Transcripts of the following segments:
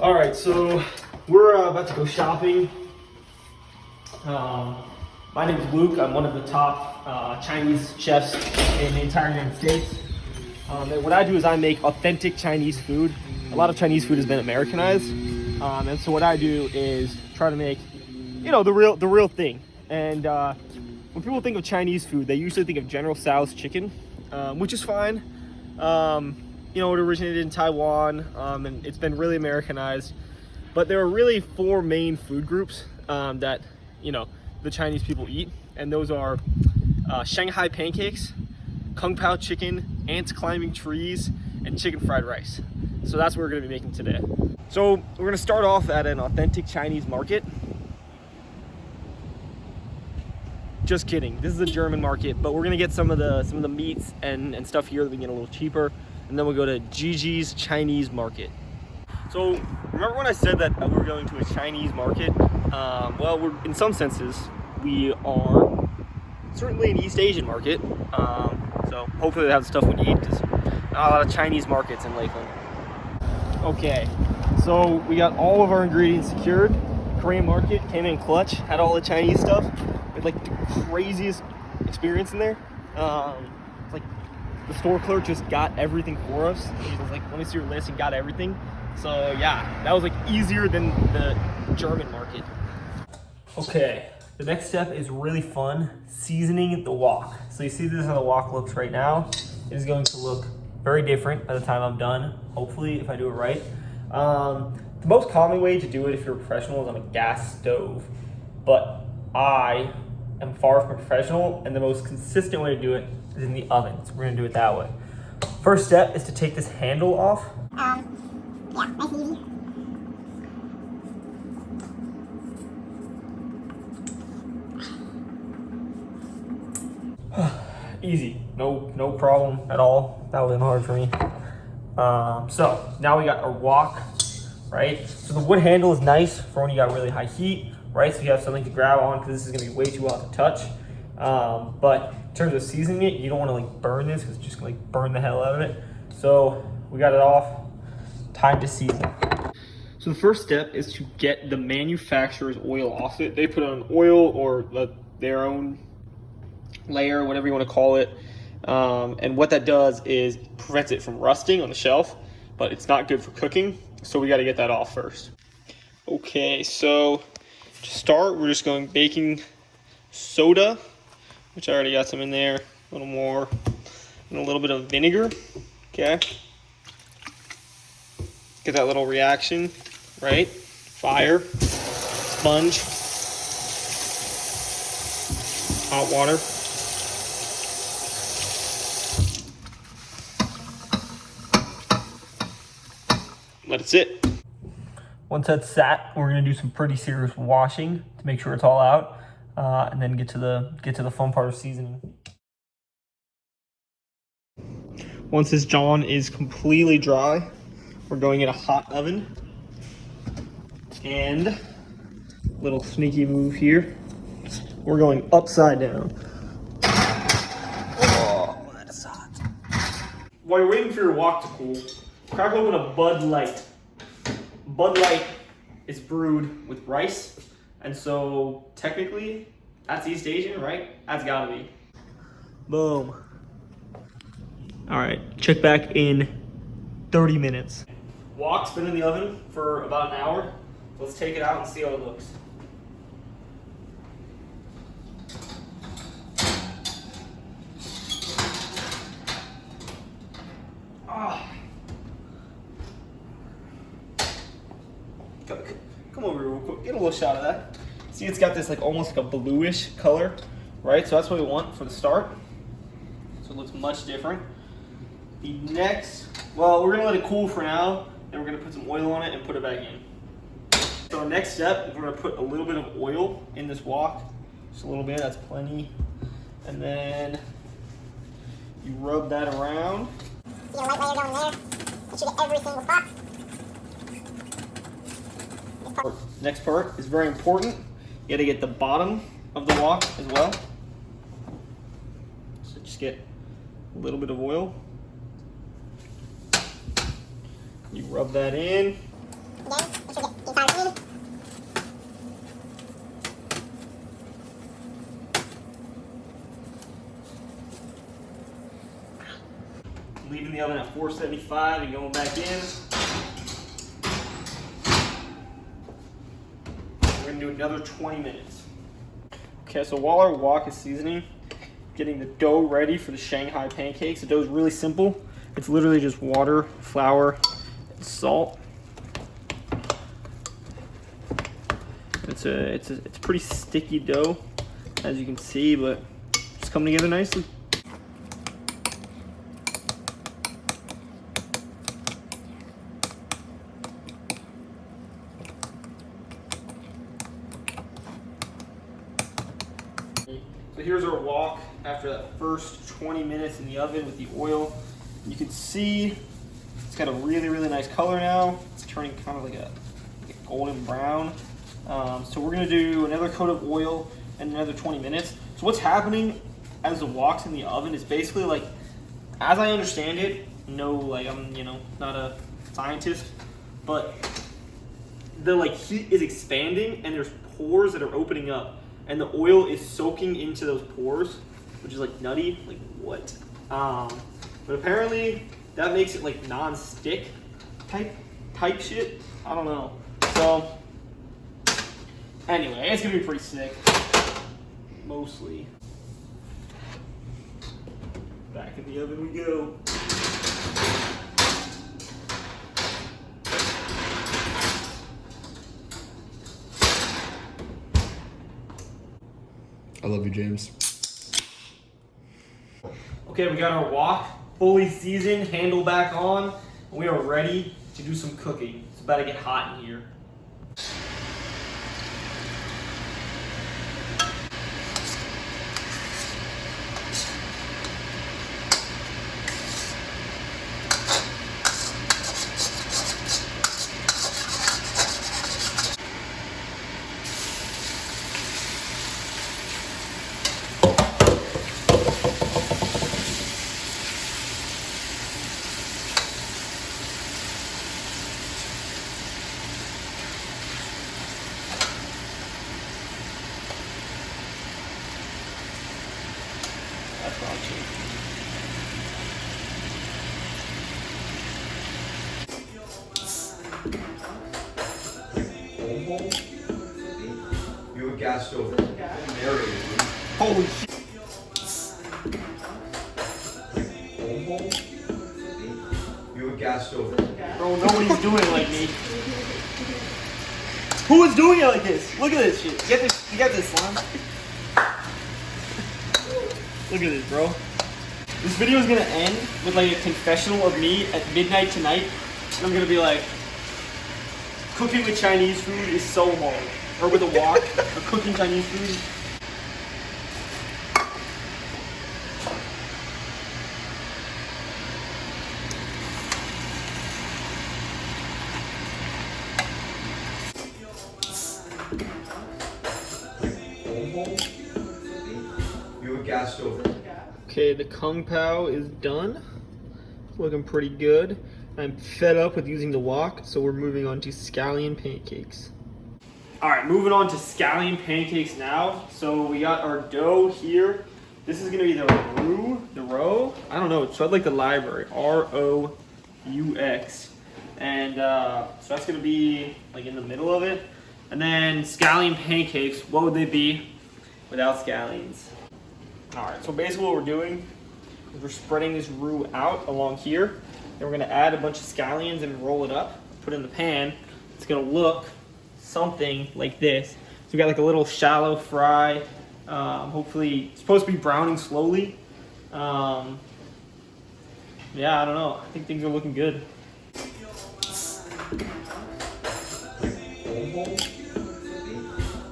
All right, so we're about to go shopping. My name is Luke. I'm one of the top Chinese chefs in the entire United States. And what I do is I make authentic Chinese food. A lot of Chinese food has been Americanized, and so what I do is try to make, the real thing. And when people think of Chinese food, they usually think of General Tso's chicken, which is fine. It originated in Taiwan, and it's been really Americanized. But there are really four main food groups that the Chinese people eat, and those are Shanghai pancakes, Kung Pao chicken, ants climbing trees, and chicken fried rice. So that's what we're going to be making today. So we're going to start off at an authentic Chinese market. Just kidding. This is a German market, but we're going to get some of the meats and stuff here that we can get a little cheaper, and then we'll go to Gigi's Chinese market. So remember when I said that we were going to a Chinese market? Well, we're in some senses we are certainly an East Asian market. So hopefully they have the stuff we need, because not a lot of Chinese markets in Lakeland. Okay, so we got all of our ingredients secured. Korean market came in clutch, had all the Chinese stuff. We had like the craziest experience in there. Like the store clerk just got everything for us. He was like, let me see your list, and got everything. So yeah, that was like easier than the German market. Okay, the next step is really fun, seasoning the wok. So you see this is how the wok looks right now. It is going to look very different by the time I'm done, hopefully, if I do it right. The most common way to do it if you're a professional is on a gas stove, but I am far from a professional, and the most consistent way to do it is in the oven. So we're gonna do it that way. First step is to take this handle off. Yeah, nice and easy. Easy, no problem at all. That wasn't hard for me. So now we got our wok, right? So the wood handle is nice for when you got really high heat, right? So you have something to grab on, because this is gonna be way too hot to touch. But in terms of seasoning it, you don't wanna like burn this, because it's just gonna like burn the hell out of it. So we got it off, time to season. So the first step is to get the manufacturer's oil off it. They put on oil or their own layer, whatever you want to call it, and what that does is prevents it from rusting on the shelf, but it's not good for cooking, so we got to get that off first. Okay, so to start, we're just going baking soda, which I already got some in there, a little more, and a little bit of vinegar. Okay, get that little reaction, right? Fire, sponge, hot water. Let it sit. Once that's sat, we're gonna do some pretty serious washing to make sure it's all out, and then get to the fun part of seasoning. Once this John is completely dry, we're going in a hot oven. And little sneaky move here, we're going upside down. Oh, that is hot. While you're waiting for your wok to cool, crack open a Bud Light. Bud Light is brewed with rice, and so technically that's East Asian, right? That's gotta be. Boom. All right, check back in 30 minutes. Wok's been in the oven for about an hour. Let's take it out and see how it looks. Come over here real quick. Get a little shot of that. See, it's got this like almost like a bluish color, right? So that's what we want for the start. So it looks much different. The next, well, we're gonna let it cool for now, then we're gonna put some oil on it and put it back in. So our next step is we're gonna put a little bit of oil in this wok. Just a little bit, that's plenty. And then you rub that around. See a white layer going there. It should get every single spot. Next part is very important. You gotta get the bottom of the wok as well. So just get a little bit of oil. You rub that in. Again, make sure you get the entire clean. Leaving the oven at 475 and going back in. We're gonna do another 20 minutes. Okay, so while our wok is seasoning, getting the dough ready for the Shanghai pancakes. The dough is really simple. It's literally just water, flour, and salt. It's a pretty sticky dough, as you can see, but it's coming together nicely. So here's our wok after that first 20 minutes in the oven with the oil. You can see it's got a really, really nice color now. It's turning kind of like a golden brown. So we're gonna do another coat of oil and another 20 minutes. So what's happening as the wok's in the oven is basically like, as I understand it, I'm not a scientist, but the heat is expanding and there's pores that are opening up. And the oil is soaking into those pores, which is nutty, what? But apparently that makes it non-stick type shit. I don't know. So anyway, it's gonna be pretty sick. Mostly. Back in the oven we go. I love you, James. Okay, we got our wok fully seasoned, handle back on, and we are ready to do some cooking. It's about to get hot in here. That's not cheap. You have a gas stove. Married. Holy shit. You have a gas stove. Bro, nobody's doing it like me. Who is doing it like this? Look at this shit. You got this, Slime. Look at this, bro. This video is gonna end with a confessional of me at midnight tonight. And I'm gonna be like, cooking with Chinese food is so hard. Or with a wok, or cooking Chinese food. You have a gas stove. Okay, the Kung Pao is done. Looking pretty good. I'm fed up with using the wok, so we're moving on to scallion pancakes. All right, moving on to scallion pancakes now. So we got our dough here. This is gonna be the roux, I don't know, it's read like the library, ROUX. And so that's gonna be in the middle of it. And then scallion pancakes, what would they be without scallions? All right, so basically what we're doing is we're spreading this roux out along here. Then we're gonna add a bunch of scallions and roll it up, put it in the pan. It's gonna look something like this. So we got a little shallow fry. Hopefully, it's supposed to be browning slowly. Yeah, I don't know. I think things are looking good.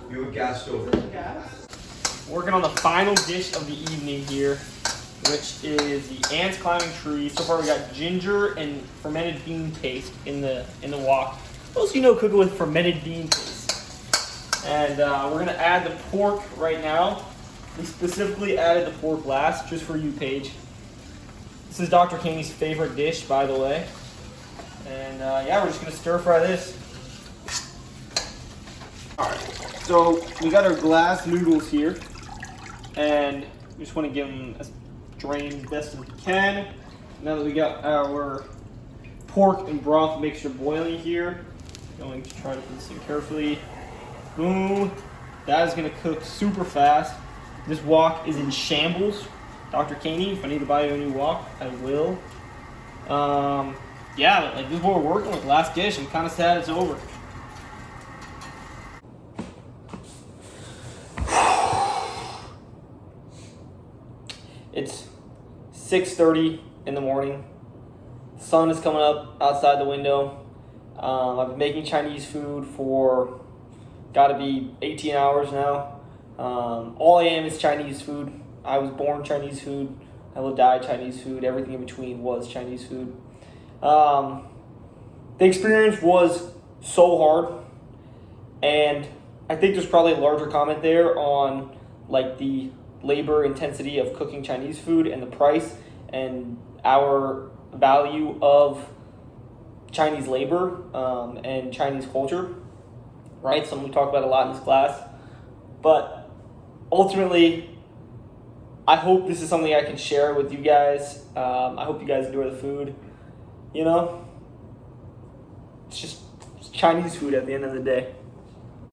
You have a gas stove. Working on the final dish of the evening here, which is the ants climbing trees. So far we got ginger and fermented bean paste in the wok. Most of you know cooking with fermented bean paste. And we're gonna add the pork right now. We specifically added the pork last, just for you, Paige. This is Dr. Kaney's favorite dish, by the way. And yeah, we're just gonna stir fry this. Alright, so we got our glass noodles here, and we just want to get them as drained as best as we can. Now that we got our pork and broth mixture boiling here, I'm going to try to put this in carefully. Boom. That is going to cook super fast. This wok is in shambles. Dr. Caney, if I need to buy you a new wok, I will. Yeah, but like this is what we're working with. Last dish. I'm kind of sad it's over. It's 6:30 in the morning. Sun is coming up outside the window. I've been making Chinese food for gotta be 18 hours now. All I am is Chinese food. I was born Chinese food. I will die Chinese food. Everything in between was Chinese food. The experience was so hard, and I think there's probably a larger comment there on like the labor intensity of cooking Chinese food and the price and our value of Chinese labor and Chinese culture, right? Something we talk about a lot in this class. But ultimately, I hope this is something I can share with you guys. I hope you guys enjoy the food. You know, it's just Chinese food at the end of the day.